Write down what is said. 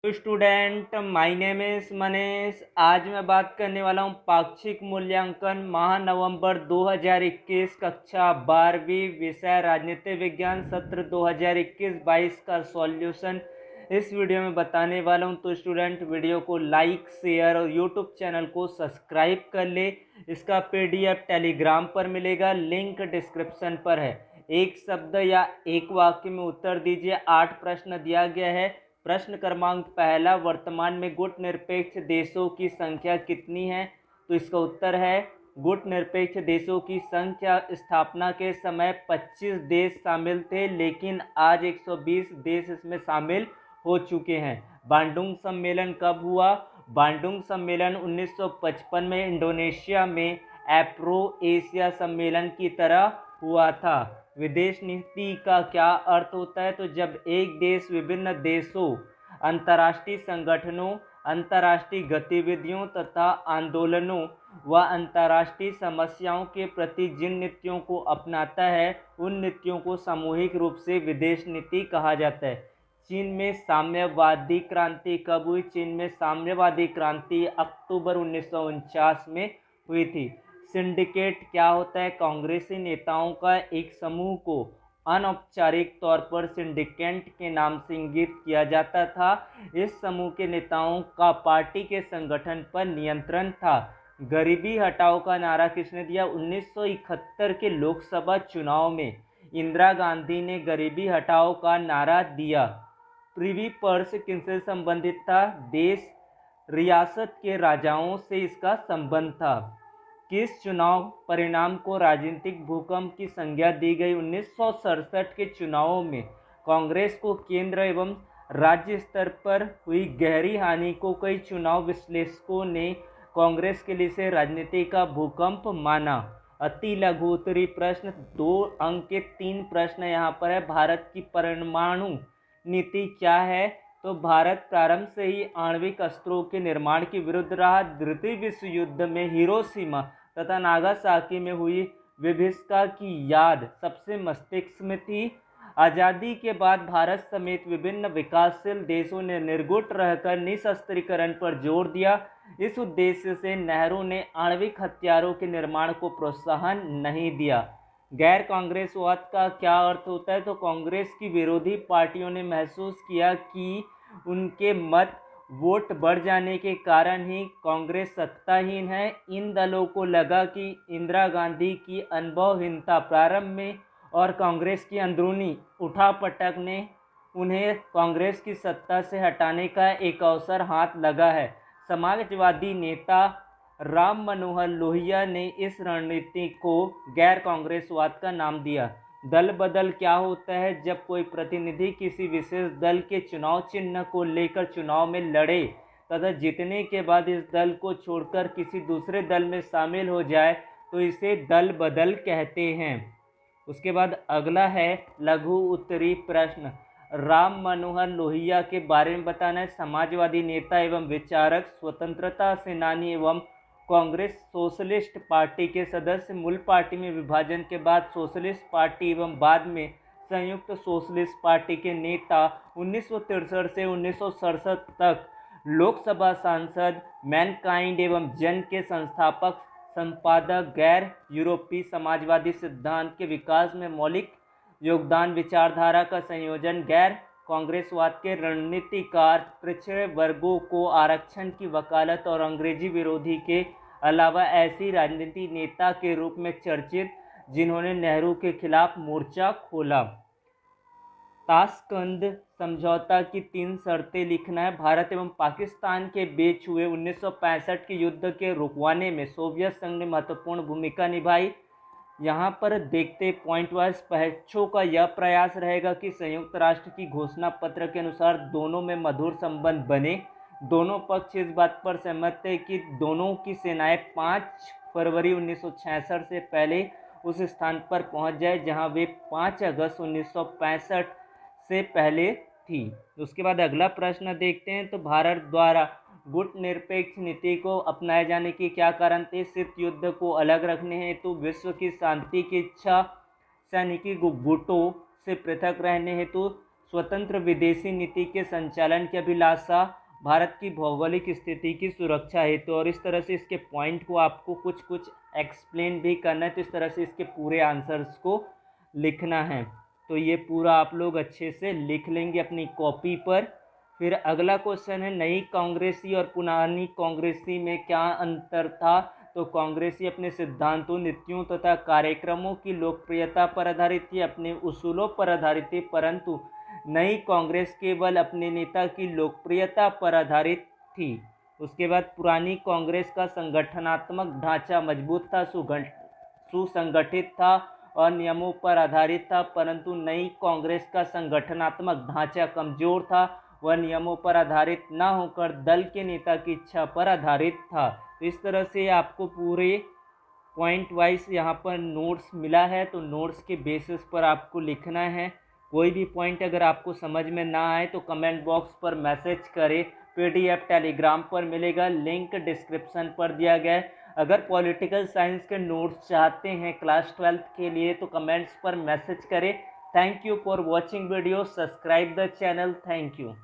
तो student, my name is Manish. आज मैं बात करने वाला हूँ पाक्षिक मूल्यांकन माह नवंबर 2021 कक्षा 12वीं विषय राजनीति विज्ञान सत्र 2021-22 का सॉल्यूशन इस वीडियो में बताने वाला हूँ। तो स्टूडेंट, वीडियो को लाइक, शेयर और यूट्यूब चैनल को सब्सक्राइब कर ले। इसका पीडीएफ टेलीग्राम पर मिलेगा, लिंक डिस्क्रिप्शन पर है। एक शब्द या एक वाक्य में उत्तर दीजिए। 8 प्रश्न दिया गया है। प्रश्न क्रमांक पहला, वर्तमान में गुट निरपेक्ष देशों की संख्या कितनी है? तो इसका उत्तर है गुट निरपेक्ष देशों की संख्या स्थापना के समय 25 देश शामिल थे, लेकिन आज 120 देश इसमें शामिल हो चुके हैं। बांडुंग सम्मेलन कब हुआ? बांडुंग सम्मेलन 1955 में इंडोनेशिया में एफ्रो एशिया सम्मेलन की तरह हुआ था। विदेश नीति का क्या अर्थ होता है? तो जब एक देश विभिन्न देशों, अंतर्राष्ट्रीय संगठनों, अंतर्राष्ट्रीय गतिविधियों तथा आंदोलनों व अंतर्राष्ट्रीय समस्याओं के प्रति जिन नीतियों को अपनाता है, उन नीतियों को सामूहिक रूप से विदेश नीति कहा जाता है। चीन में साम्यवादी क्रांति कब हुई? चीन में साम्यवादी क्रांति अक्टूबर 1949 में हुई थी। सिंडिकेट क्या होता है? कांग्रेसी नेताओं का एक समूह को अनौपचारिक तौर पर सिंडिकेट के नाम से इंगित किया जाता था। इस समूह के नेताओं का पार्टी के संगठन पर नियंत्रण था। गरीबी हटाओ का नारा किसने दिया? 1971 के लोकसभा चुनाव में इंदिरा गांधी ने गरीबी हटाओ का नारा दिया। प्रिवी पर्स किनसे संबंधित था? देश रियासत के राजाओं से इसका संबंध था। किस चुनाव परिणाम को राजनीतिक भूकंप की संज्ञा दी गई? 1967 के चुनावों में कांग्रेस को केंद्र एवं राज्य स्तर पर हुई गहरी हानि को कई चुनाव विश्लेषकों ने कांग्रेस के लिए से राजनीति का भूकंप माना। अति लघु उत्तरी प्रश्न, 2 अंक के 3 प्रश्न यहाँ पर है। भारत की परमाणु नीति क्या है? तो भारत प्रारंभ से ही आणविक अस्त्रों के निर्माण के विरुद्ध रहा। द्वितीय विश्व युद्ध में हिरोशिमा तथा नागासाकी में हुई विभीषिका की याद सबसे मस्तिष्क में थी। आज़ादी के बाद भारत समेत विभिन्न विकासशील देशों ने निर्गुट रहकर निशस्त्रीकरण पर जोर दिया। इस उद्देश्य से नेहरू ने आणविक हथियारों के निर्माण को प्रोत्साहन नहीं दिया। गैर कांग्रेसवाद का क्या अर्थ होता है? तो कांग्रेस की विरोधी पार्टियों ने महसूस किया कि उनके मत वोट बढ़ जाने के कारण ही कांग्रेस सत्ताहीन है। इन दलों को लगा कि इंदिरा गांधी की अनुभवहीनता प्रारंभ में और कांग्रेस की अंदरूनी उठापटक ने उन्हें कांग्रेस की सत्ता से हटाने का एक अवसर हाथ लगा है। समाजवादी नेता राम मनोहर लोहिया ने इस रणनीति को गैर कांग्रेसवाद का नाम दिया। दल बदल क्या होता है? जब कोई प्रतिनिधि किसी विशेष दल के चुनाव चिन्ह को लेकर चुनाव में लड़े तथा जीतने के बाद इस दल को छोड़कर किसी दूसरे दल में शामिल हो जाए तो इसे दल बदल कहते हैं। उसके बाद अगला है लघु उत्तरी प्रश्न। राम मनोहर लोहिया के बारे में बताना है। समाजवादी नेता एवं विचारक, स्वतंत्रता सेनानी एवं कांग्रेस सोशलिस्ट पार्टी के सदस्य। मूल पार्टी में विभाजन के बाद सोशलिस्ट पार्टी एवं बाद में संयुक्त सोशलिस्ट पार्टी के नेता। 1963 से 1967 तक लोकसभा सांसद, मैनकाइंड एवं जन के संस्थापक संपादक। गैर यूरोपीय समाजवादी सिद्धांत के विकास में मौलिक योगदान। विचारधारा का संयोजन। गैर कांग्रेसवाद के रणनीतिकार, पिछड़े वर्गों को आरक्षण की वकालत और अंग्रेजी विरोधी के अलावा ऐसी राजनीति नेता के रूप में चर्चित जिन्होंने नेहरू के खिलाफ मोर्चा खोला। ताशकंद समझौता की 3 शर्तें लिखना है। भारत एवं पाकिस्तान के बीच हुए 1965 के युद्ध के रुकवाने में सोवियत संघ ने महत्वपूर्ण भूमिका निभाई। यहाँ पर देखते पॉइंट वाइज पहचों का यह प्रयास रहेगा कि संयुक्त राष्ट्र की घोषणा पत्र के अनुसार दोनों में मधुर संबंध बने। दोनों पक्ष इस बात पर सहमत थे कि दोनों की सेनाएं 5 फरवरी 1966 से पहले उस स्थान पर पहुंच जाए जहां वे 5 अगस्त 1965 से पहले थी। उसके बाद अगला प्रश्न देखते हैं। तो भारत द्वारा गुट निरपेक्ष नीति को अपनाए जाने के क्या कारण थे? शीत युद्ध को अलग रखने हेतु, विश्व की शांति की इच्छा, सैनिकी गुटों से पृथक रहने हेतु, स्वतंत्र विदेशी नीति के संचालन की अभिलाषा, भारत की भौगोलिक स्थिति की सुरक्षा हेतु। और इस तरह से इसके पॉइंट को आपको कुछ कुछ एक्सप्लेन भी करना है, तो इस तरह से इसके पूरे आंसर्स को लिखना है। तो ये पूरा आप लोग अच्छे से लिख लेंगे अपनी कॉपी पर। फिर अगला क्वेश्चन है, नई कांग्रेसी और पुरानी कांग्रेसी में क्या अंतर था? तो कांग्रेसी अपने सिद्धांतों, नीतियों तथा कार्यक्रमों की लोकप्रियता पर आधारित थी, अपने उसूलों पर आधारित थी, परंतु नई कांग्रेस केवल अपने नेता की लोकप्रियता पर आधारित थी। उसके बाद पुरानी कांग्रेस का संगठनात्मक ढांचा मजबूत था, सुसंगठित था और नियमों पर आधारित था, परंतु नई कांग्रेस का संगठनात्मक ढांचा कमजोर था, वह नियमों पर आधारित न होकर दल के नेता की इच्छा पर आधारित था। तो इस तरह से आपको पूरे पॉइंट वाइज यहाँ पर नोट्स मिला है, तो नोट्स के बेसिस पर आपको लिखना है। कोई भी पॉइंट अगर आपको समझ में ना आए तो कमेंट बॉक्स पर मैसेज करें। पीडीएफ टेलीग्राम पर मिलेगा, लिंक डिस्क्रिप्शन पर दिया गया है। अगर पॉलिटिकल साइंस के नोट्स चाहते हैं क्लास 12th के लिए तो कमेंट्स पर मैसेज करें। Thank you for watching video, subscribe the channel, thank you.